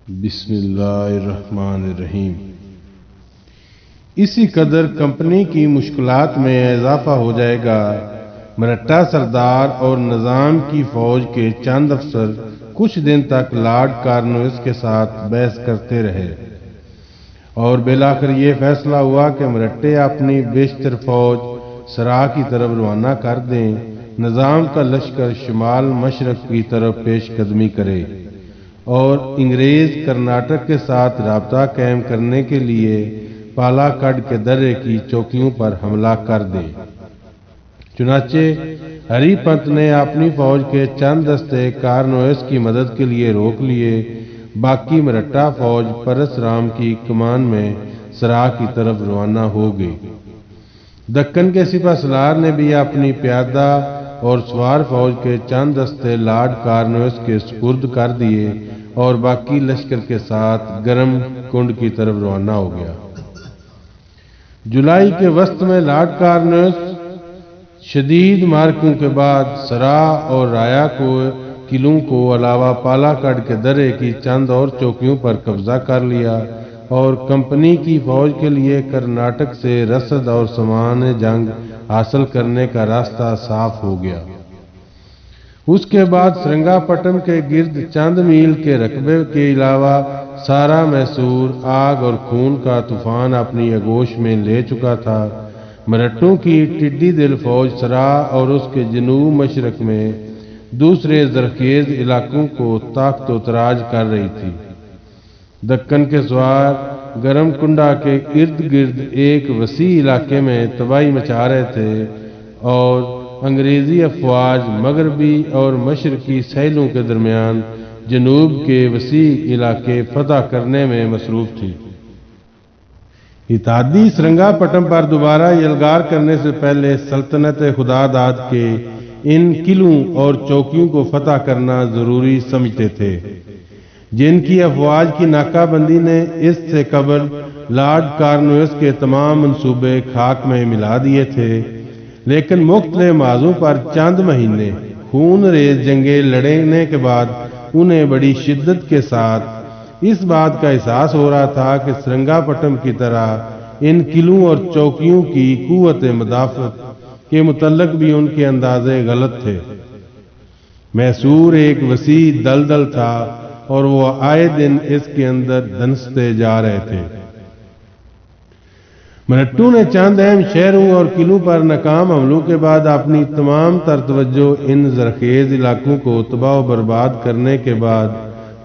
بسم اللہ الرحمن الرحیم۔ اسی قدر کمپنی کی مشکلات میں اضافہ ہو جائے گا۔ مرہٹا سردار اور نظام کی فوج کے چند افسر کچھ دن تک لارڈ کارنوالس کے ساتھ بحث کرتے رہے اور بالآخر یہ فیصلہ ہوا کہ مرہٹے اپنی بیشتر فوج سرا کی طرف روانہ کر دیں۔ نظام کا لشکر شمال مشرق کی طرف پیش قدمی کرے اور انگریز کرناٹک کے ساتھ رابطہ قائم کرنے کے لیے پالاکڈ کے درے کی چوکیوں پر حملہ کر دے۔ چنانچہ ہری پنت نے اپنی فوج کے چند دستے کارنوالس کی مدد کے لیے روک لیے۔ باقی مرہٹا فوج پرشرام کی کمان میں سرا کی طرف روانہ ہو گئی۔ دکن کے سپہ سالار نے بھی اپنی پیادہ اور سوار فوج کے چند دستے لارڈ کارنوالس کے سپرد کر دیے اور باقی لشکر کے ساتھ گرم کنڈ کی طرف روانہ ہو گیا۔ جولائی کے وسط میں لارڈ کارنوالس شدید مارکوں کے بعد سرا اور رایا کو قلعوں کو علاوہ پالاکڈ کے درے کی چند اور چوکیوں پر قبضہ کر لیا اور کمپنی کی فوج کے لیے کرناٹک سے رسد اور سامان جنگ حاصل کرنے کا راستہ صاف ہو گیا۔ اس کے بعد سرنگا پٹم کے گرد چند میل کے رقبے کے علاوہ سارا میسور آگ اور خون کا طوفان اپنی آغوش میں لے چکا تھا۔ مرہٹوں کی ٹڈی دل فوج سرا اور اس کے جنوب مشرق میں دوسرے زرخیز علاقوں کو طاقت و تراج کر رہی تھی۔ دکن کے سوار گرم کنڈا کے ارد گرد ایک وسیع علاقے میں تباہی مچا رہے تھے اور انگریزی افواج مغربی اور مشرقی ساحلوں کے درمیان جنوب کے وسیع علاقے فتح کرنے میں مصروف تھی۔ اتحادی سرنگا پٹم پر دوبارہ یلغار کرنے سے پہلے سلطنت خدا داد کے ان قلعوں اور چوکیوں کو فتح کرنا ضروری سمجھتے تھے، جن کی افواج کی ناکہ بندی نے اس سے قبل لارڈ کارنوالس کے تمام منصوبے خاک میں ملا دیے تھے۔ لیکن مختلف موضوع پر چند مہینے خون ریز جنگیں لڑنے کے بعد انہیں بڑی شدت کے ساتھ اس بات کا احساس ہو رہا تھا کہ سرنگا پٹم کی طرح ان قلعوں اور چوکیوں کی قوت مدافعت کے متعلق بھی ان کے اندازے غلط تھے۔ میسور ایک وسیع دلدل تھا اور وہ آئے دن اس کے اندر دھنستے جا رہے تھے۔ مرہٹوں نے چند اہم شہروں اور قلعوں پر ناکام حملوں کے بعد اپنی تمام تر توجہ ان زرخیز علاقوں کو تباہ و برباد کرنے کے بعد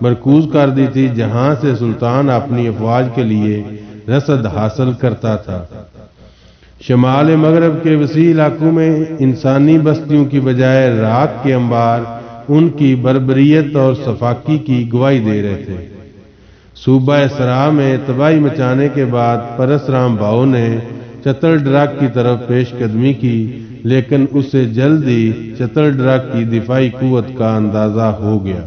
مرکوز کر دی تھی، جہاں سے سلطان اپنی افواج کے لیے رسد حاصل کرتا تھا۔ شمال مغرب کے وسیع علاقوں میں انسانی بستیوں کی بجائے راکھ کے انبار ان کی بربریت اور سفاکی کی گواہی دے رہے تھے۔ صوبہ سرا میں تباہی مچانے کے بعد پرشرام بھاؤ نے چتر ڈرگ کی طرف پیش قدمی کی، لیکن اسے جلد ہی چتر ڈرگ کی دفاعی قوت کا اندازہ ہو گیا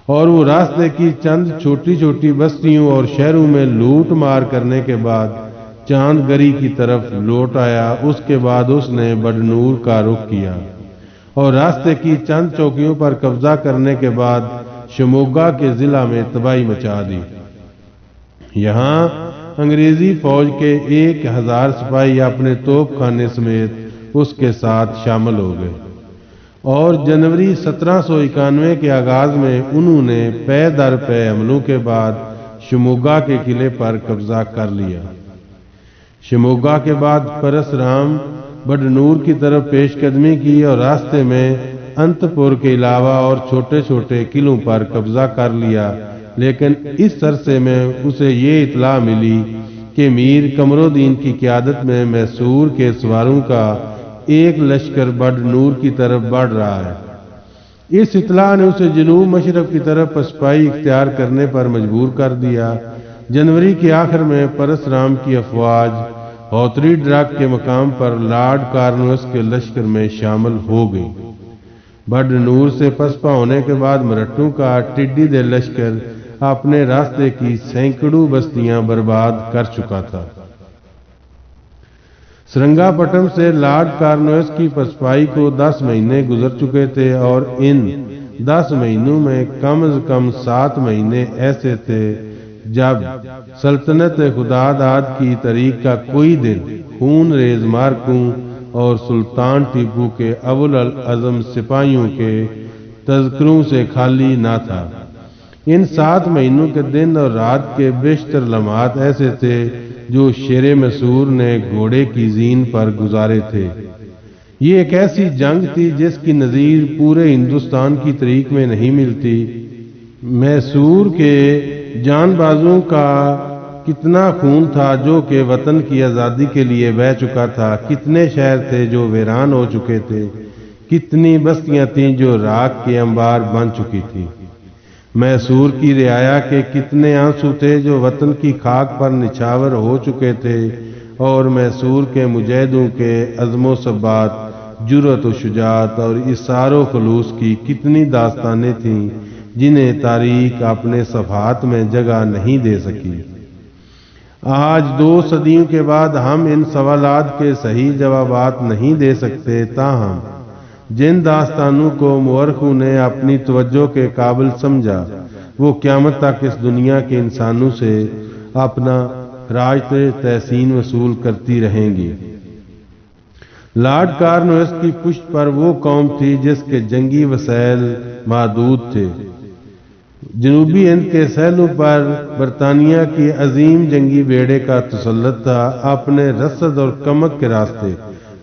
اور وہ راستے کی چند چھوٹی چھوٹی بستیوں اور شہروں میں لوٹ مار کرنے کے بعد چاند گری کی طرف لوٹ آیا۔ اس کے بعد اس نے بڈنور کا رخ کیا اور راستے کی چند چوکیوں پر قبضہ کرنے کے بعد شموگا کے ضلع میں تباہی مچا دی۔ یہاں انگریزی فوج کے 1000 سپاہی اپنے توپ خانے سمیت اس کے ساتھ شامل ہو گئے اور جنوری 1791 کے آغاز میں انہوں نے پے در پے حملوں کے بعد شموگا کے قلعے پر قبضہ کر لیا۔ شموگا کے بعد پرشرام بڈنور کی طرف پیش قدمی کی اور راستے میں انت پور کے علاوہ اور چھوٹے چھوٹے قلعوں پر قبضہ کر لیا، لیکن اس عرصے میں اسے یہ اطلاع ملی کہ میر قمر الدین کی قیادت میں میسور کے سواروں کا ایک لشکر بڈنور کی طرف بڑھ رہا ہے۔ اس اطلاع نے اسے جنوب مشرق کی طرف پسپائی اختیار کرنے پر مجبور کر دیا۔ جنوری کے آخر میں پرشرام کی افواج ہوتری ڈرگ کے مقام پر لارڈ کارنوالس کے لشکر میں شامل ہو گئی۔ بڈنور سے پسپا ہونے کے بعد مرہٹوں کا ٹڈی دل لشکر اپنے راستے کی سینکڑوں بستیاں برباد کر چکا تھا۔ سرنگا پٹم سے لارڈ کارنوالس کی پسپائی کو 10 مہینے گزر چکے تھے اور ان 10 مہینوں میں کم از کم 7 مہینے ایسے تھے جب سلطنت خدا داد کی تاریخ کا کوئی دن خون ریز مارکوں اور سلطان ٹیپو کے اول العزم سپاہیوں کے تذکروں سے خالی نہ تھا۔ ان 7 مہینوں کے دن اور رات کے بیشتر لمحات ایسے تھے جو شیر مسعور نے گھوڑے کی زین پر گزارے تھے۔ یہ ایک ایسی جنگ تھی جس کی نظیر پورے ہندوستان کی تاریخ میں نہیں ملتی۔ مسعور کے جان بازوں کا کتنا خون تھا جو کہ وطن کی آزادی کے لیے بہہ چکا تھا، کتنے شہر تھے جو ویران ہو چکے تھے، کتنی بستیاں تھیں جو راکھ کے انبار بن چکی تھی۔ مسعور کی رعایا کے کتنے آنسو تھے جو وطن کی خاک پر نچھاور ہو چکے تھے، اور مسعور کے مجاہدوں کے عزم و ثبات، جرأت و شجاعت اور اصرار و خلوص کی کتنی داستانیں تھیں جنہیں تاریخ اپنے صفحات میں جگہ نہیں دے سکی۔ آج 2 صدیوں کے بعد ہم ان سوالات کے صحیح جوابات نہیں دے سکتے، تاہم جن داستانوں کو مورخوں نے اپنی توجہ کے قابل سمجھا وہ قیامت تک اس دنیا کے انسانوں سے اپنا راجت تحسین وصول کرتی رہیں گی۔ لارڈ کارنویس کی پشت پر وہ قوم تھی جس کے جنگی وسائل محدود تھے۔ جنوبی ہند کے ساحلوں پر برطانیہ کی عظیم جنگی بیڑے کا تسلط تھا۔ اپنے رسد اور کمک کے راستے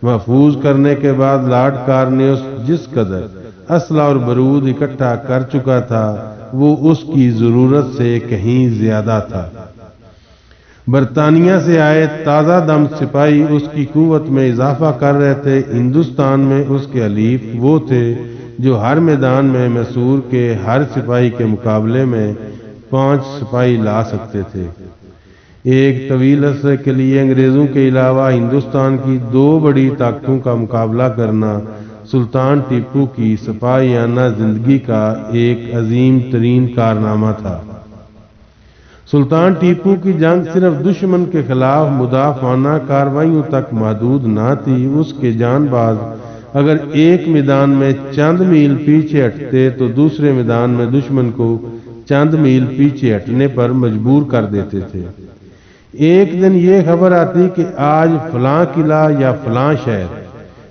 محفوظ کرنے کے بعد لارڈ کارنویس جس قدر اسلحہ اور بارود اکٹھا کر چکا تھا وہ اس کی ضرورت سے کہیں زیادہ تھا۔ برطانیہ سے آئے تازہ دم سپاہی اس کی قوت میں اضافہ کر رہے تھے۔ ہندوستان میں اس کے حلیف وہ تھے جو ہر میدان میں مسعور کے ہر سپاہی کے مقابلے میں 5 سپاہی لا سکتے تھے۔ ایک طویل عرصے کے لیے انگریزوں کے علاوہ ہندوستان کی 2 بڑی طاقتوں کا مقابلہ کرنا سلطان ٹیپو کی سپاہیانہ زندگی کا ایک عظیم ترین کارنامہ تھا۔ سلطان ٹیپو کی جنگ صرف دشمن کے خلاف مدافعانہ کارروائیوں تک محدود نہ تھی۔ اس کے جان باز اگر ایک میدان میں چند میل پیچھے ہٹتے تو دوسرے میدان میں دشمن کو چند میل پیچھے ہٹنے پر مجبور کر دیتے تھے۔ ایک دن یہ خبر آتی کہ آج فلاں قلعہ یا فلاں شہر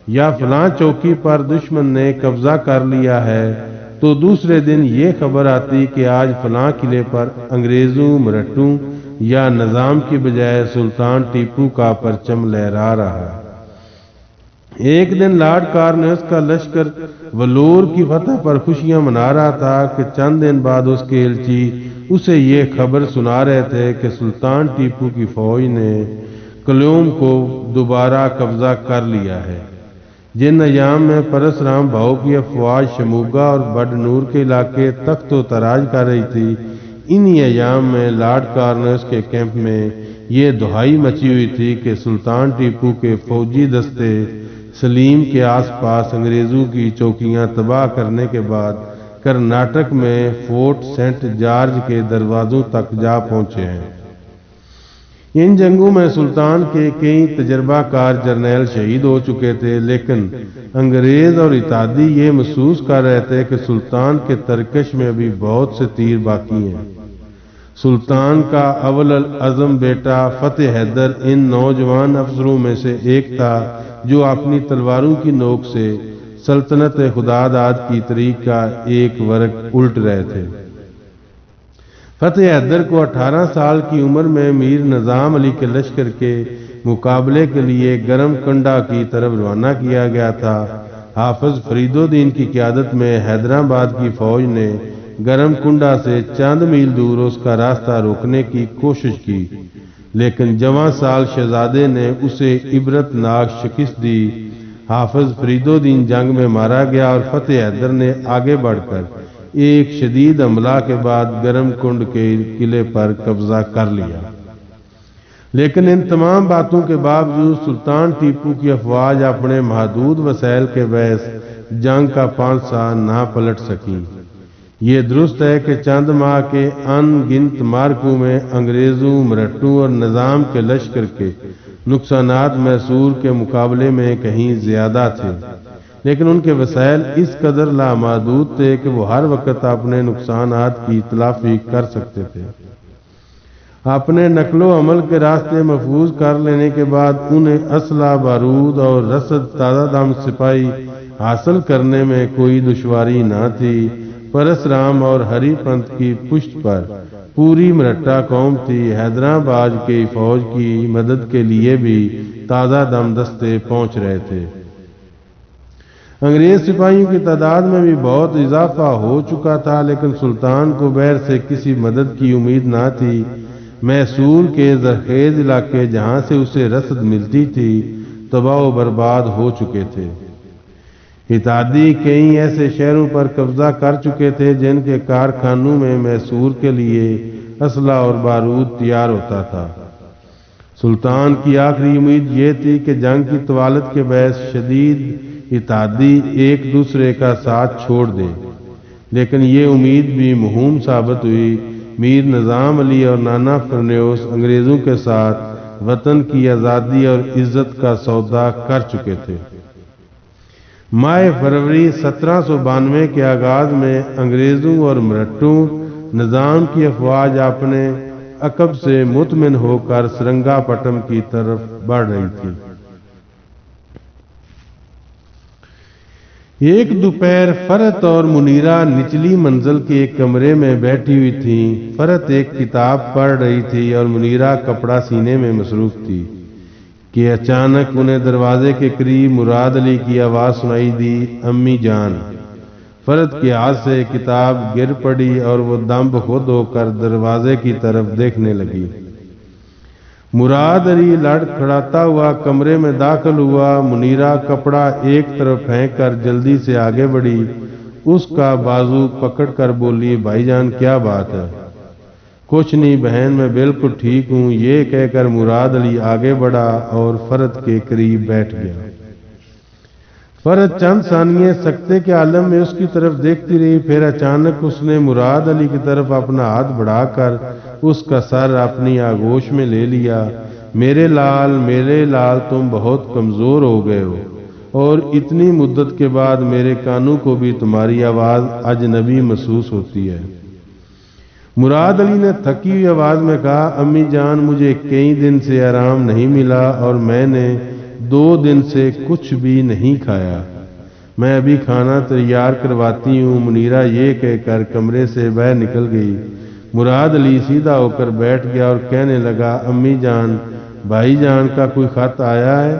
یا فلاں چوکی پر دشمن نے قبضہ کر لیا ہے، تو دوسرے دن یہ خبر آتی کہ آج فلاں قلعے پر انگریزوں، مرہٹوں یا نظام کی بجائے سلطان ٹیپو کا پرچم لہرا رہا ہے۔ ایک دن لارڈ کارنویس کا لشکر ولور کی فتح پر خوشیاں منا رہا تھا کہ چند دن بعد اس کے ایلچی اسے یہ خبر سنا رہے تھے کہ سلطان ٹیپو کی فوج نے کلیوم کو دوبارہ قبضہ کر لیا ہے۔ جن ایام میں پرسرام بھاؤ کی افواج شموگا اور بڈنور کے علاقے تخت و تاراج کر رہی تھی، انہی ایام میں لارڈ کارنویس کے کیمپ میں یہ دہائی مچی ہوئی تھی کہ سلطان ٹیپو کے فوجی دستے سلیم کے آس پاس انگریزوں کی چوکیاں تباہ کرنے کے بعد کرناٹک میں فورٹ سینٹ جارج کے دروازوں تک جا پہنچے ہیں۔ ان جنگوں میں سلطان کے کئی تجربہ کار جرنیل شہید ہو چکے تھے، لیکن انگریز اور اتحادی یہ محسوس کر رہے تھے کہ سلطان کے ترکش میں ابھی بہت سے تیر باقی ہیں۔ سلطان کا اول العزم بیٹا فتح حیدر ان نوجوان افسروں میں سے ایک تھا جو اپنی تلواروں کی نوک سے سلطنت خدا داد کی تاریخ کا ایک ورق الٹ رہے تھے۔ فتح حیدر کو 18 سال کی عمر میں میر نظام علی کے لشکر کے مقابلے کے لیے گرم کنڈا کی طرف روانہ کیا گیا تھا۔ حافظ فرید الدین کی قیادت میں حیدرآباد کی فوج نے گرم کنڈا سے چند میل دور اس کا راستہ روکنے کی کوشش کی، لیکن جوان سال شہزادے نے اسے عبرت ناک شکست دی۔ حافظ فرید الدین جنگ میں مارا گیا اور فتح حیدر نے آگے بڑھ کر ایک شدید حملہ کے بعد گرم کنڈ کے قلعے پر قبضہ کر لیا۔ لیکن ان تمام باتوں کے باوجود سلطان ٹیپو کی افواج اپنے محدود وسائل کے باعث جنگ کا پانسا نہ پلٹ سکی۔ یہ درست ہے کہ چند ماہ کے ان گنت مارکوں میں انگریزوں، مرہٹوں اور نظام کے لشکر کے نقصانات مسعور کے مقابلے میں کہیں زیادہ تھے۔ لیکن ان کے وسائل اس قدر لامحدود تھے کہ وہ ہر وقت اپنے نقصانات کی تلافی کر سکتے تھے۔ اپنے نقل و حمل کے راستے محفوظ کر لینے کے بعد انہیں اسلحہ، بارود اور رسد تازہ دم سپاہی حاصل کرنے میں کوئی دشواری نہ تھی۔ پرسرام اور ہری پنت کی پشت پر پوری مرٹا قوم تھی۔ حیدرآباد کی فوج کی مدد کے لیے بھی تازہ دم دستے پہنچ رہے تھے۔ انگریز سپاہیوں کی تعداد میں بھی بہت اضافہ ہو چکا تھا، لیکن سلطان کو بحر سے کسی مدد کی امید نہ تھی۔ میسور کے زرخیز علاقے جہاں سے اسے رسد ملتی تھی تباہ و برباد ہو چکے تھے۔ اتحادی کئی ایسے شہروں پر قبضہ کر چکے تھے جن کے کارخانوں میں میسور کے لیے اسلحہ اور بارود تیار ہوتا تھا۔ سلطان کی آخری امید یہ تھی کہ جنگ کی طوالت کے باعث شدید اتحادی ایک دوسرے کا ساتھ چھوڑ دیں، لیکن یہ امید بھی موہوم ثابت ہوئی۔ میر نظام علی اور نانا فرنیوس انگریزوں کے ساتھ وطن کی آزادی اور عزت کا سودا کر چکے تھے۔ ماہ فروری 1792 کے آغاز میں انگریزوں اور مرہٹوں نظام کی افواج اپنے عقب سے مطمئن ہو کر سرنگا پٹم کی طرف بڑھ رہی تھی۔ ایک دوپہر فرحت اور منیرہ نچلی منزل کے ایک کمرے میں بیٹھی ہوئی تھیں۔ فرحت ایک کتاب پڑھ رہی تھی اور منیرہ کپڑا سینے میں مصروف تھی کہ اچانک انہیں دروازے کے قریب مراد علی کی آواز سنائی دی، امی جان۔ فرحت کے ہاتھ سے کتاب گر پڑی اور وہ دم بخود ہو کر دروازے کی طرف دیکھنے لگی۔ مراد علی لڑکھڑاتا ہوا کمرے میں داخل ہوا۔ منیرہ کپڑا ایک طرف پھینک کر جلدی سے آگے بڑھی، اس کا بازو پکڑ کر بولی، بھائی جان کیا بات ہے؟ کچھ نہیں بہن، میں بالکل ٹھیک ہوں، یہ کہہ کر مراد علی آگے بڑھا اور فرحت کے قریب بیٹھ گیا۔ فرحت چند ثانیے سکتے کے عالم میں اس کی طرف دیکھتی رہی، پھر اچانک اس نے مراد علی کی طرف اپنا ہاتھ بڑھا کر اس کا سر اپنی آغوش میں لے لیا۔ میرے لال تم بہت کمزور ہو گئے ہو، اور اتنی مدت کے بعد میرے کانوں کو بھی تمہاری آواز اجنبی محسوس ہوتی ہے۔ مراد علی نے تھکی ہوئی آواز میں کہا، امی جان مجھے کئی دن سے آرام نہیں ملا اور میں نے 2 دن سے کچھ بھی نہیں کھایا، میں ابھی کھانا تیار کرواتی ہوں۔ منیرہ یہ کہہ کر کمرے سے باہر نکل گئی۔ مراد علی سیدھا ہو کر بیٹھ گیا اور کہنے لگا، امی جان بھائی جان کا کوئی خط آیا ہے؟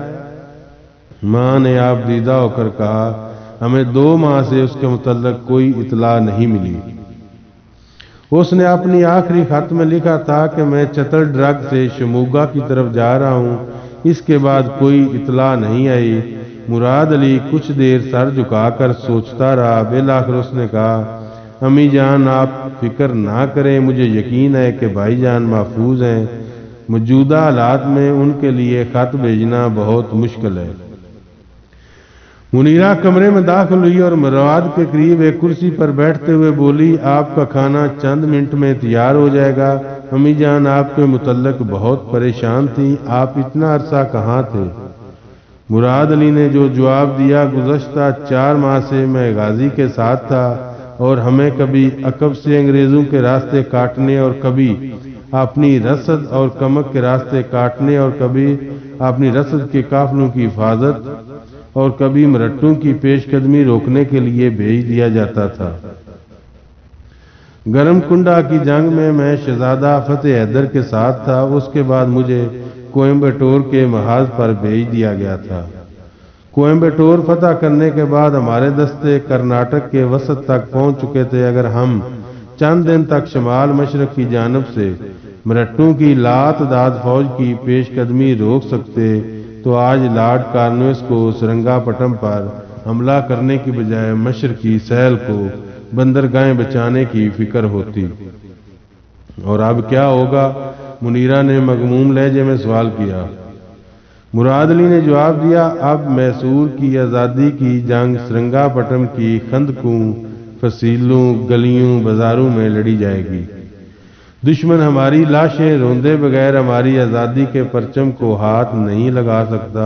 ماں نے آپ دیدہ ہو کر کہا، ہمیں 2 ماہ سے اس کے متعلق کوئی اطلاع نہیں ملی۔ اس نے اپنی آخری خط میں لکھا تھا کہ میں چتر ڈرگ سے شموگا کی طرف جا رہا ہوں، اس کے بعد کوئی اطلاع نہیں آئی۔ مراد علی کچھ دیر سر جھکا کر سوچتا رہا، بالآخر اس نے کہا، امی جان آپ فکر نہ کریں، مجھے یقین ہے کہ بھائی جان محفوظ ہیں، موجودہ حالات میں ان کے لیے خط بھیجنا بہت مشکل ہے۔ منیرہ کمرے میں داخل ہوئی اور مراد کے قریب ایک کرسی پر بیٹھتے ہوئے بولی، آپ کا کھانا چند منٹ میں تیار ہو جائے گا۔ امی جان آپ کے متعلق بہت پریشان تھی، آپ اتنا عرصہ کہاں تھے؟ مراد علی نے جو جواب دیا، گزشتہ 4 ماہ سے میں غازی کے ساتھ تھا اور ہمیں کبھی عقب سے انگریزوں کے راستے کاٹنے اور کبھی اپنی رسد اور کمک کے راستے کاٹنے اور کبھی اپنی رسد کے قافلوں کی حفاظت اور کبھی مرہٹوں کی پیش قدمی روکنے کے لیے بھیج دیا جاتا تھا۔ گرم کنڈا کی جنگ میں میں شہزادہ فتح حیدر کے ساتھ تھا، اس کے بعد مجھے کوئمبٹور کے محاذ پر بھیج دیا گیا تھا۔ کوئمبٹور فتح کرنے کے بعد ہمارے دستے کرناٹک کے وسط تک پہنچ چکے تھے۔ اگر ہم چند دن تک شمال مشرق کی جانب سے مرہٹوں کی لاتعداد فوج کی پیش قدمی روک سکتے تو آج لارڈ کارنویس کو سرنگا پٹم پر حملہ کرنے کی بجائے مشرقی ساحل کو بندرگاہیں بچانے کی فکر ہوتی۔ اور اب کیا ہوگا؟ منیرہ نے مغموم لہجے میں سوال کیا۔ مراد علی نے جواب دیا، اب میسور کی آزادی کی جنگ سرنگا پٹم کی خندقوں، فصیلوں، گلیوں، بازاروں میں لڑی جائے گی۔ دشمن ہماری لاشیں روندے بغیر ہماری آزادی کے پرچم کو ہاتھ نہیں لگا سکتا۔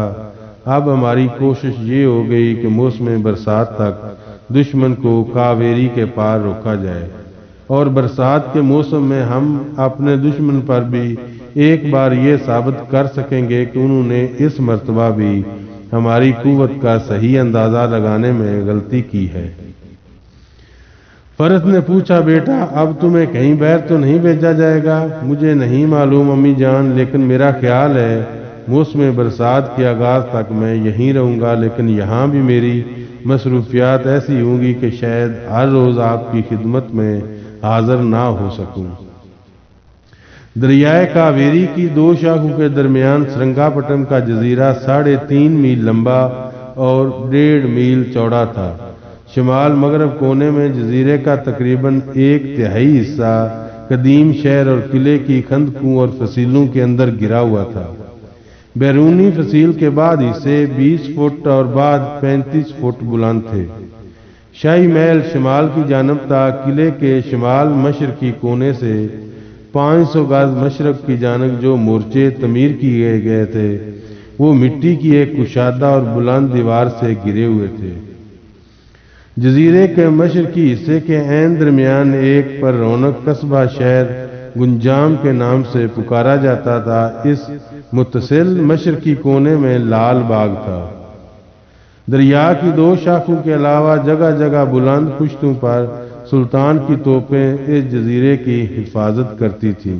اب ہماری کوشش یہ ہو گئی کہ موسم برسات تک دشمن کو کاویری کے پار روکا جائے، اور برسات کے موسم میں ہم اپنے دشمن پر بھی ایک بار یہ ثابت کر سکیں گے کہ انہوں نے اس مرتبہ بھی ہماری قوت کا صحیح اندازہ لگانے میں غلطی کی ہے۔ فرت نے پوچھا، بیٹا اب تمہیں کہیں باہر تو نہیں بھیجا جائے گا؟ مجھے نہیں معلوم امی جان، لیکن میرا خیال ہے موسم برسات کے آغاز تک میں یہیں رہوں گا، لیکن یہاں بھی میری مصروفیات ایسی ہوں گی کہ شاید ہر روز آپ کی خدمت میں حاضر نہ ہو سکوں۔ دریائے کاویری کی دو شاخوں کے درمیان سرنگا پٹم کا جزیرہ 3.5 میل لمبا اور 1.5 میل چوڑا تھا۔ شمال مغرب کونے میں جزیرے کا تقریباً 1/3 حصہ قدیم شہر اور قلعے کی خندقوں اور فصیلوں کے اندر گرا ہوا تھا۔ بیرونی فصیل کے بعد حصے 20 فٹ اور بعد 35 فٹ بلند تھے۔ شاہی محل شمال کی جانب تھا۔ قلعے کے شمال مشرقی کونے سے 500 گز مشرق کی جانب جو مورچے تعمیر کیے گئے تھے وہ مٹی کی ایک کشادہ اور بلند دیوار سے گرے ہوئے تھے۔ جزیرے کے مشرقی حصے کے عین درمیان ایک پر رونق قصبہ شہر گنجام کے نام سے پکارا جاتا تھا۔ اس متصل مشرقی کونے میں لال باغ تھا۔ دریا کی دو شاخوں کے علاوہ جگہ جگہ بلند پشتوں پر سلطان کی توپیں اس جزیرے کی حفاظت کرتی تھیں۔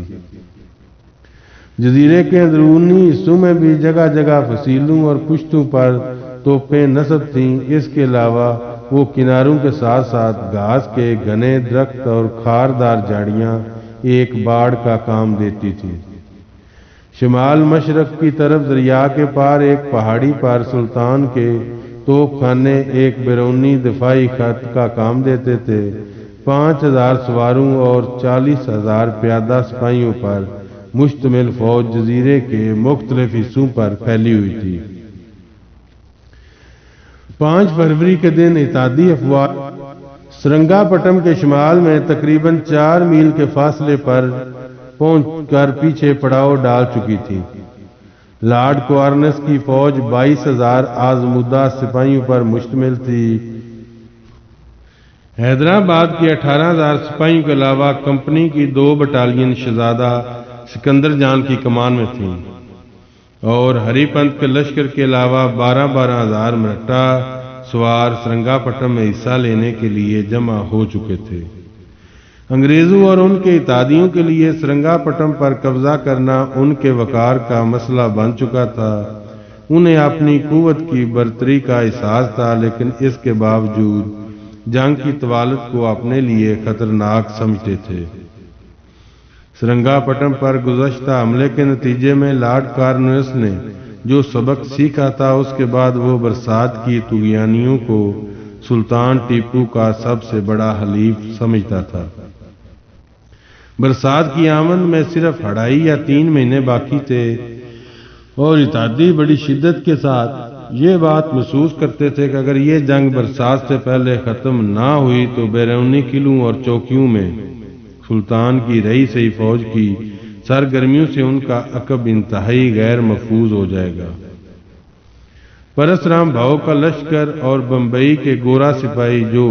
جزیرے کے اندرونی حصوں میں بھی جگہ جگہ فصیلوں اور پشتوں پر توپیں نصب تھیں۔ اس کے علاوہ وہ کناروں کے ساتھ ساتھ گھاس کے گھنے درخت اور خاردار جھاڑیاں ایک باڑ کا کام دیتی تھی۔ شمال مشرق کی طرف دریا کے پار ایک پہاڑی پر سلطان کے توپ خانے ایک بیرونی دفاعی خط کا کام دیتے تھے۔ 5000 سواروں اور 40,000 پیادہ سپاہیوں پر مشتمل فوج جزیرے کے مختلف حصوں پر پھیلی ہوئی تھی۔ 5 فروری کے دن اتحادی افواج سرنگا پٹم کے شمال میں تقریباً 4 میل کے فاصلے پر پہنچ کر پیچھے پڑاؤ ڈال چکی تھی۔ لارڈ کارنس کی فوج 22,000 آزمودہ سپاہیوں پر مشتمل تھی۔ حیدرآباد کے 18,000 سپاہیوں کے علاوہ کمپنی کی 2 بٹالین شہزادہ سکندر جان کی کمان میں تھیں، اور ہری پنت کے لشکر کے علاوہ 12,000 مرہٹا سوار سرنگا پٹم میں حصہ لینے کے لیے جمع ہو چکے تھے۔ انگریزوں اور ان کے اتحادیوں کے لیے سرنگا پٹم پر قبضہ کرنا ان کے وقار کا مسئلہ بن چکا تھا۔ انہیں اپنی قوت کی برتری کا احساس تھا، لیکن اس کے باوجود جنگ کی طوالت کو اپنے لیے خطرناک سمجھتے تھے۔ سرنگا پٹم پر گزشتہ حملے کے نتیجے میں لارڈ کارنویس نے جو سبق سیکھا تھا، اس کے بعد وہ برسات کی طغیانیوں کو سلطان ٹیپو کا سب سے بڑا حلیف سمجھتا تھا۔ برسات کی آمد میں صرف 2.5 یا 3 مہینے باقی تھے، اور اتحادی بڑی شدت کے ساتھ یہ بات محسوس کرتے تھے کہ اگر یہ جنگ برسات سے پہلے ختم نہ ہوئی تو بیرونی قلعوں اور چوکیوں میں سلطان کی رہی سہی فوج کی سرگرمیوں سے ان کا عقب انتہائی غیر محفوظ ہو جائے گا۔ پرسرام بھاؤ کا لشکر اور بمبئی کے گورا سپاہی جو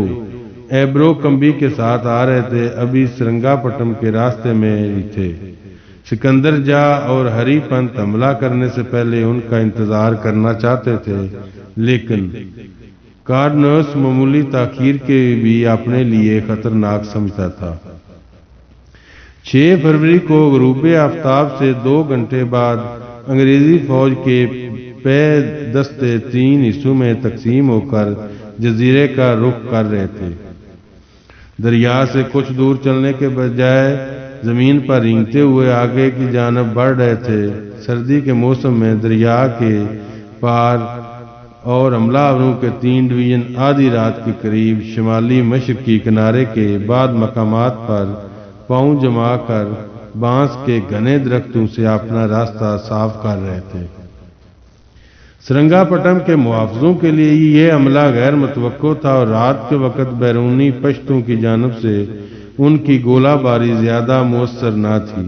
ایبرو کمبی کے ساتھ آ رہے تھے ابھی سرنگا پٹم کے راستے میں ہی تھے۔ سکندر جا اور ہری پنت حملہ کرنے سے پہلے ان کا انتظار کرنا چاہتے تھے، لیکن کارنوس معمولی تاخیر کے بھی اپنے لیے خطرناک سمجھتا تھا۔ 6 فروری کو غروب آفتاب سے 2 گھنٹے بعد انگریزی فوج کے پے دستے 3 حصوں میں تقسیم ہو کر جزیرے کا رخ کر رہے تھے۔ دریا سے کچھ دور چلنے کے بجائے زمین پر رینگتے ہوئے آگے کی جانب بڑھ رہے تھے۔ سردی کے موسم میں دریا کے پار اور حملہ آوروں کے 3 ڈویژن آدھی رات کے قریب شمالی مشرقی کنارے کے بعد مقامات پر پاؤں جما کر بانس کے گھنے درختوں سے اپنا راستہ صاف کر رہے تھے۔ سرنگا پٹم کے محافظوں کے لیے یہ حملہ غیر متوقع تھا، اور رات کے وقت بیرونی پشتوں کی جانب سے ان کی گولہ باری زیادہ مؤثر نہ تھی۔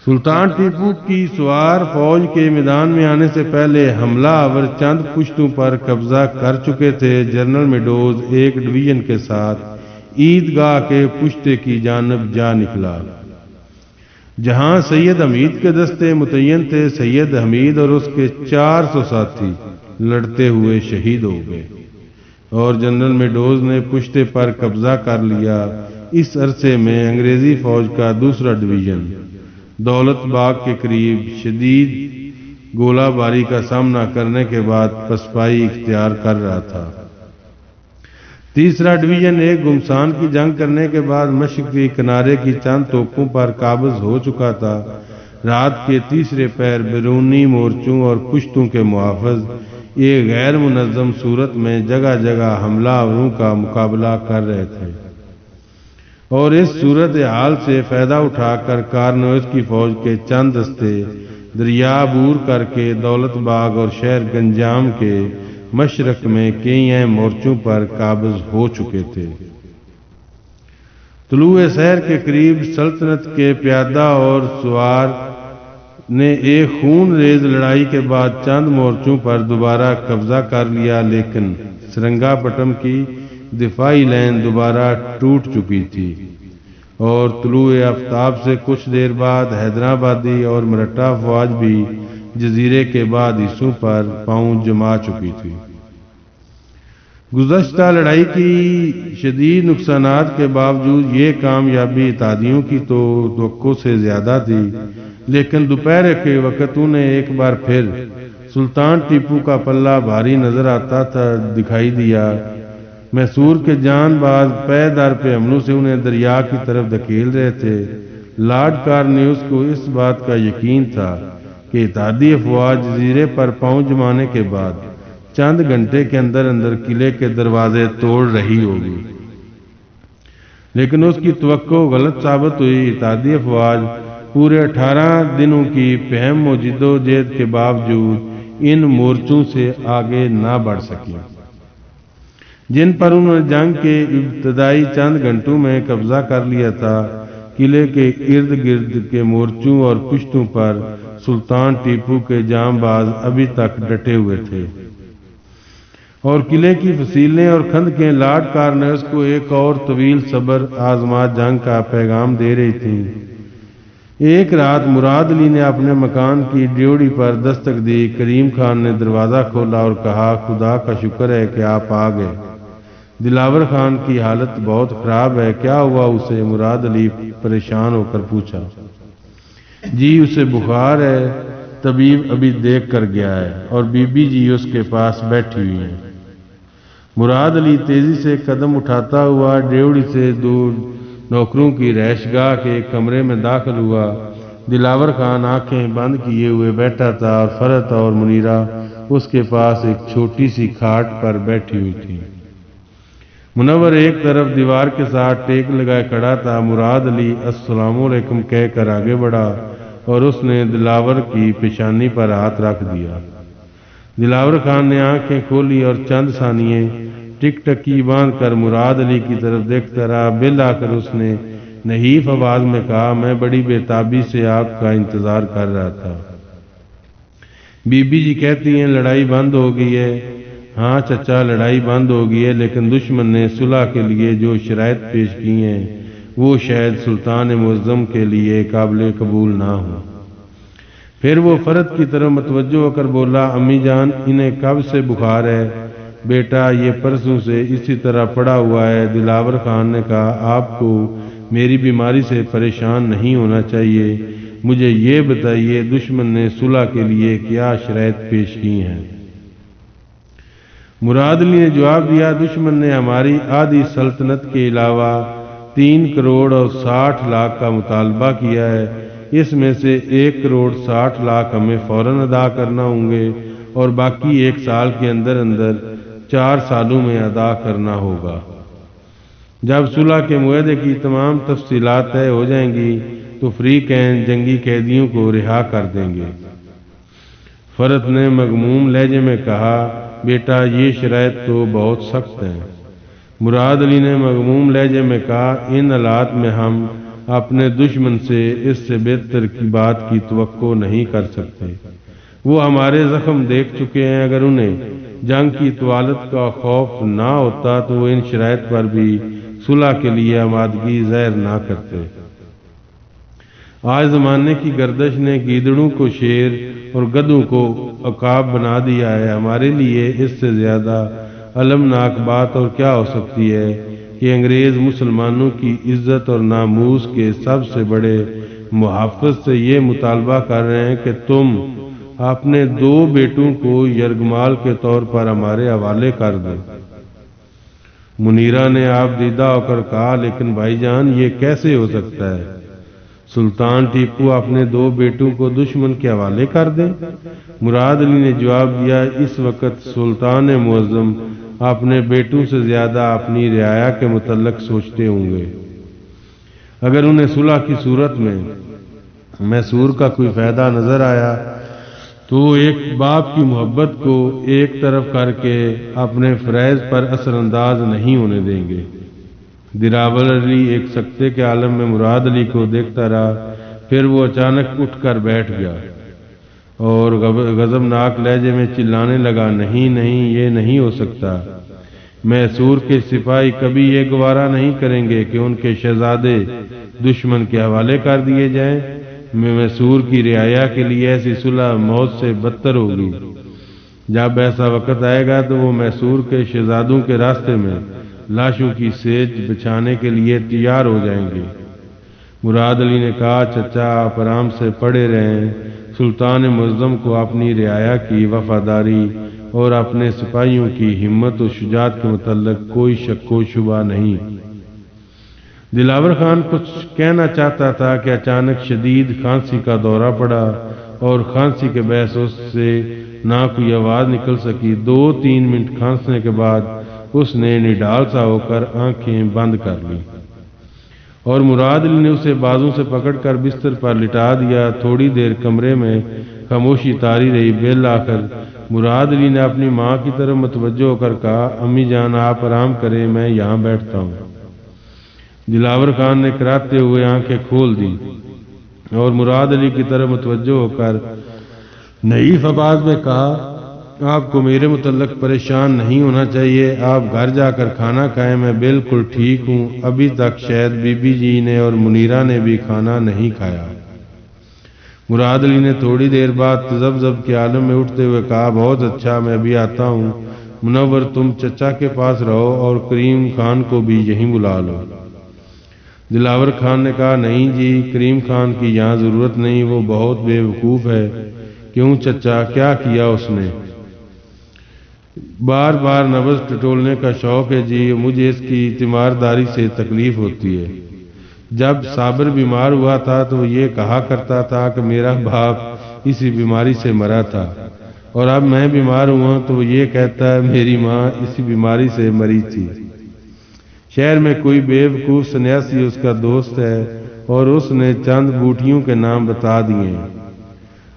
سلطان ٹیپو کی سوار فوج کے میدان میں آنے سے پہلے حملہ آور چند پشتوں پر قبضہ کر چکے تھے۔ جنرل میڈوز ایک ڈویژن کے ساتھ عیدگاہ کے پشتے کی جانب جا نکلا، جہاں سید حمید کے دستے متعین تھے۔ سید حمید اور اس کے 400 ساتھی لڑتے ہوئے شہید ہو گئے اور جنرل میڈوز نے پشتے پر قبضہ کر لیا۔ اس عرصے میں انگریزی فوج کا دوسرا ڈویژن دولت باغ کے قریب شدید گولہ باری کا سامنا کرنے کے بعد پسپائی اختیار کر رہا تھا۔ تیسرا ڈویژن ایک گمسان کی جنگ کرنے کے بعد مشرقی کنارے کی چند توپوں پر قابض ہو چکا تھا۔ رات کے تیسرے پہر بیرونی مورچوں اور پشتوں کے محافظ ایک غیر منظم صورت میں جگہ جگہ حملہ آوروں کا مقابلہ کر رہے تھے، اور اس صورت حال سے فائدہ اٹھا کر کارنویس کی فوج کے چند دستے دریا عبور کر کے دولت باغ اور شہر گنجام کے مشرق میں کئی اہم مورچوں پر قابض ہو چکے تھے۔ طلوع سحر کے قریب سلطنت کے پیادہ اور سوار نے ایک خون ریز لڑائی کے بعد چند مورچوں پر دوبارہ قبضہ کر لیا، لیکن سرنگا پٹم کی دفاعی لائن دوبارہ ٹوٹ چکی تھی اور طلوع آفتاب سے کچھ دیر بعد حیدرآبادی اور مرہٹا فوج بھی جزیرے کے بعد حصوں پر پاؤں جما چکی تھی۔ گزشتہ لڑائی کی شدید نقصانات کے باوجود یہ کامیابی اتحادیوں کی تو توقع سے زیادہ تھی، لیکن دوپہر کے وقت انہیں ایک بار پھر سلطان ٹیپو کا پلہ بھاری نظر آتا تھا دکھائی دیا۔ میسور کے جان باز پے در پہ حملوں سے انہیں دریا کی طرف دھکیل رہے تھے۔ لارڈ کارنویس کو اس بات کا یقین تھا کہ اتحادی افواج جزیرے پر پاؤں جمانے کے بعد چند گھنٹے کے اندر اندر قلعے کے دروازے توڑ رہی ہوگی، لیکن اس کی توقع غلط ثابت ہوئی۔ اتحادی افواج پورے 18 دنوں کی پہم و جدوجہد کے باوجود ان مورچوں سے آگے نہ بڑھ سکی، جن پر انہوں نے جنگ کے ابتدائی چند گھنٹوں میں قبضہ کر لیا تھا۔ قلعے کے ارد گرد کے مورچوں اور پشتوں پر سلطان ٹیپو کے جام باز ابھی تک ڈٹے ہوئے تھے، اور قلعے کی فصیلیں اور خندقیں لارڈ کارنویس کو ایک اور طویل صبر آزما جنگ کا پیغام دے رہی تھیں۔ ایک رات مراد علی نے اپنے مکان کی ڈیوڑی پر دستک دی۔ کریم خان نے دروازہ کھولا اور کہا، خدا کا شکر ہے کہ آپ آ گئے۔ دلاور خان کی حالت بہت خراب ہے، کیا ہوا اسے؟ مراد علی پریشان ہو کر پوچھا۔ جی اسے بخار ہے، طبیب ابھی دیکھ کر گیا ہے، اور بی بی جی اس کے پاس بیٹھی ہوئی ہیں۔ مراد علی تیزی سے قدم اٹھاتا ہوا ڈیوڑی سے دور نوکروں کی رہائش گاہ کے کمرے میں داخل ہوا۔ دلاور خان آنکھیں بند کیے ہوئے بیٹھا تھا اور فرت اور منیرہ اس کے پاس ایک چھوٹی سی کھاٹ پر بیٹھی ہوئی تھی۔ منور ایک طرف دیوار کے ساتھ ٹیک لگائے کھڑا تھا۔ مراد علی السلام علیکم کہہ کر آگے بڑھا اور اس نے دلاور کی پیشانی پر ہاتھ رکھ دیا۔ دلاور خان نے آنکھیں کھولی اور چند ثانیے ٹک ٹکی باندھ کر مراد علی کی طرف دیکھتا رہا۔ بالآخر اس نے نحیف آواز میں کہا، میں بڑی بےتابی سے آپ کا انتظار کر رہا تھا۔ بی بی جی کہتی ہیں لڑائی بند ہو گئی ہے۔ ہاں چچا، لڑائی بند ہو گئی ہے، لیکن دشمن نے صلح کے لیے جو شرائط پیش کی ہیں وہ شاید سلطان معظم کے لیے قابل قبول نہ ہوں۔ پھر وہ فرد کی طرف متوجہ ہو کر بولا، امی جان انہیں کب سے بخار ہے؟ بیٹا یہ پرسوں سے اسی طرح پڑا ہوا ہے۔ دلاور خان نے کہا، آپ کو میری بیماری سے پریشان نہیں ہونا چاہیے۔ مجھے یہ بتائیے دشمن نے صلح کے لیے کیا شرائط پیش کی ہیں؟ مراد علی نے جواب دیا، دشمن نے ہماری آدھی سلطنت کے علاوہ 3 کروڑ اور 60 لاکھ کا مطالبہ کیا ہے۔ اس میں سے 1 کروڑ 60 لاکھ ہمیں فوراً ادا کرنا ہوں گے اور باقی 1 سال کے اندر اندر 4 سالوں میں ادا کرنا ہوگا۔ جب صلح کے معاہدے کی تمام تفصیلات طے ہو جائیں گی تو فریقین جنگی قیدیوں کو رہا کر دیں گے۔ فرد نے مغموم لہجے میں کہا، بیٹا یہ شرائط تو بہت سخت ہیں۔ مراد علی نے مغموم لہجے میں کہا، ان حالات میں ہم اپنے دشمن سے اس سے بہتر کی بات کی توقع نہیں کر سکتے۔ وہ ہمارے زخم دیکھ چکے ہیں، اگر انہیں جنگ کی طوالت کا خوف نہ ہوتا تو وہ ان شرائط پر بھی صلح کے لیے آمادگی ظاہر نہ کرتے۔ آج زمانے کی گردش نے گیدڑوں کو شیر اور گدھوں کو عقاب بنا دیا ہے۔ ہمارے لیے اس سے زیادہ المناک بات اور کیا ہو سکتی ہے کہ انگریز مسلمانوں کی عزت اور ناموس کے سب سے بڑے محافظ سے یہ مطالبہ کر رہے ہیں کہ تم اپنے 2 بیٹوں کو یرغمال کے طور پر ہمارے حوالے کر دو۔ منیرہ نے آپ دیدہ ہو کر کہا، لیکن بھائی جان یہ کیسے ہو سکتا ہے؟ سلطان ٹیپو اپنے 2 بیٹوں کو دشمن کے حوالے کر دیں؟ مراد علی نے جواب دیا، اس وقت سلطان معظم اپنے بیٹوں سے زیادہ اپنی رعایا کے متعلق سوچتے ہوں گے۔ اگر انہیں صلح کی صورت میں میسور کا کوئی فائدہ نظر آیا تو ایک باپ کی محبت کو ایک طرف کر کے اپنے فرائض پر اثر انداز نہیں ہونے دیں گے۔ دراول علی ایک سکتے کے عالم میں مراد علی کو دیکھتا رہا، پھر وہ اچانک اٹھ کر بیٹھ گیا اور غضبناک لہجے میں چلانے لگا، نہیں نہیں، یہ نہیں ہو سکتا۔ میسور کے سپاہی کبھی یہ گوارا نہیں کریں گے کہ ان کے شہزادے دشمن کے حوالے کر دیے جائیں۔ میسور کی رعایا کے لیے ایسی صلح موت سے بدتر ہوگی۔ جب ایسا وقت آئے گا تو وہ میسور کے شہزادوں کے راستے میں لاشوں کی سیج بچھانے کے لیے تیار ہو جائیں گے۔ مراد علی نے کہا، چچا آپ آرام سے پڑے رہیں، سلطان معظم کو اپنی رعایا کی وفاداری اور اپنے سپاہیوں کی ہمت و شجاعت کے متعلق کوئی شک و شبہ نہیں۔ دلاور خان کچھ کہنا چاہتا تھا کہ اچانک شدید کھانسی کا دورہ پڑا اور کھانسی کے باعث اس سے نہ کوئی آواز نکل سکی۔ 2-3 منٹ کھانسنے کے بعد اس نے نڈال سا ہو کر آنکھیں بند کر لیں اور مراد علی نے اسے بازوں سے پکڑ کر بستر پر لٹا دیا۔ تھوڑی دیر کمرے میں خاموشی طاری رہی۔ بالآخر مراد علی نے اپنی ماں کی طرف متوجہ ہو کر کہا، امی جان آپ آرام کریں، میں یہاں بیٹھتا ہوں۔ دلاور خان نے کراتے ہوئے آنکھیں کھول دی اور مراد علی کی طرف متوجہ ہو کر نحیف آواز میں کہا، آپ کو میرے متعلق پریشان نہیں ہونا چاہیے، آپ گھر جا کر کھانا کھائیں، میں بالکل ٹھیک ہوں۔ ابھی تک شاید بی بی جی نے اور منیرہ نے بھی کھانا نہیں کھایا۔ مراد علی نے تھوڑی دیر بعد تذبذب کے عالم میں اٹھتے ہوئے کہا، بہت اچھا، میں بھی آتا ہوں۔ منور تم چچا کے پاس رہو اور کریم خان کو بھی یہیں بلا لو۔ دلاور خان نے کہا، نہیں جی، کریم خان کی یہاں ضرورت نہیں، وہ بہت بے وقوف ہے۔ کیوں چچا، کیا کیا اس نے؟ بار بار نبض ٹٹولنے کا شوق ہے جی، مجھے اس کی تیمارداری سے تکلیف ہوتی ہے۔ جب صابر بیمار ہوا تھا تو یہ کہا کرتا تھا کہ میرا باپ اسی بیماری سے مرا تھا، اور اب میں بیمار ہوا تو وہ یہ کہتا ہے میری ماں اسی بیماری سے مری تھی۔ شہر میں کوئی بے وقوف سنیاسی اس کا دوست ہے اور اس نے چند بوٹیوں کے نام بتا دیے ہیں۔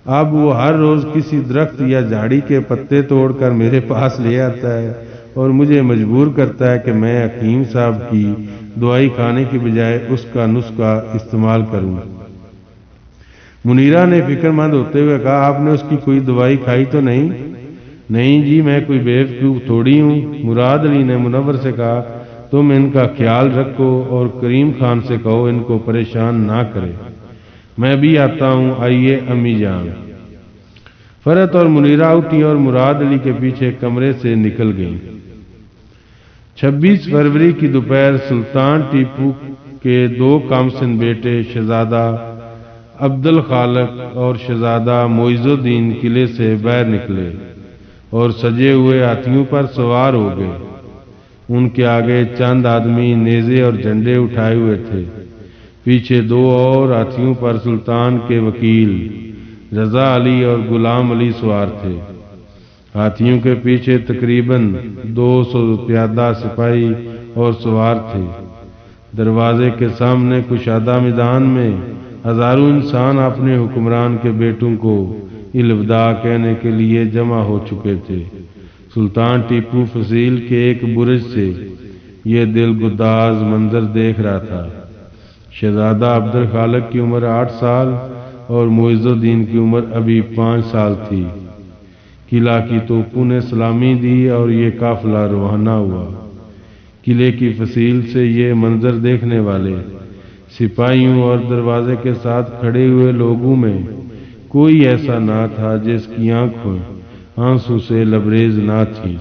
اب وہ ہر روز کسی درخت یا جھاڑی کے پتے توڑ کر میرے پاس لے آتا ہے اور مجھے مجبور کرتا ہے کہ میں حکیم صاحب کی دوائی کھانے کی بجائے اس کا نسخہ استعمال کروں۔ منیرہ نے فکر مند ہوتے ہوئے کہا، آپ نے اس کی کوئی دوائی کھائی تو نہیں؟ نہیں جی، میں کوئی بے وقوف تھوڑی ہوں۔ مراد علی نے منور سے کہا، تم ان کا خیال رکھو اور کریم خان سے کہو ان کو پریشان نہ کرے، میں بھی آتا ہوں۔ آئیے امی جان۔ فرحت اور منیرہ اٹھی اور مراد علی کے پیچھے کمرے سے نکل گئیں۔ 26 فروری کی دوپہر سلطان ٹیپو کے 2 کامسن بیٹے شہزادہ عبد الخالق اور شہزادہ معیز الدین قلعے سے باہر نکلے اور سجے ہوئے ہاتھیوں پر سوار ہو گئے۔ ان کے آگے چند آدمی نیزے اور جھنڈے اٹھائے ہوئے تھے۔ پیچھے 2 اور ہاتھیوں پر سلطان کے وکیل رضا علی اور غلام علی سوار تھے۔ ہاتھیوں کے پیچھے تقریباً 200 پیادہ سپاہی اور سوار تھے۔ دروازے کے سامنے کشادہ میدان میں ہزاروں انسان اپنے حکمران کے بیٹوں کو الوداع کہنے کے لیے جمع ہو چکے تھے۔ سلطان ٹیپو فضیل کے ایک برج سے یہ دل گداز منظر دیکھ رہا تھا۔ شہزادہ عبد الخالق کی عمر 8 سال اور معز الدین کی عمر ابھی 5 سال تھی۔ قلعہ کی توپوں نے سلامی دی اور یہ قافلہ روانہ ہوا۔ قلعے کی فصیل سے یہ منظر دیکھنے والے سپاہیوں اور دروازے کے ساتھ کھڑے ہوئے لوگوں میں کوئی ایسا نہ تھا جس کی آنکھیں آنسو سے لبریز نہ تھی۔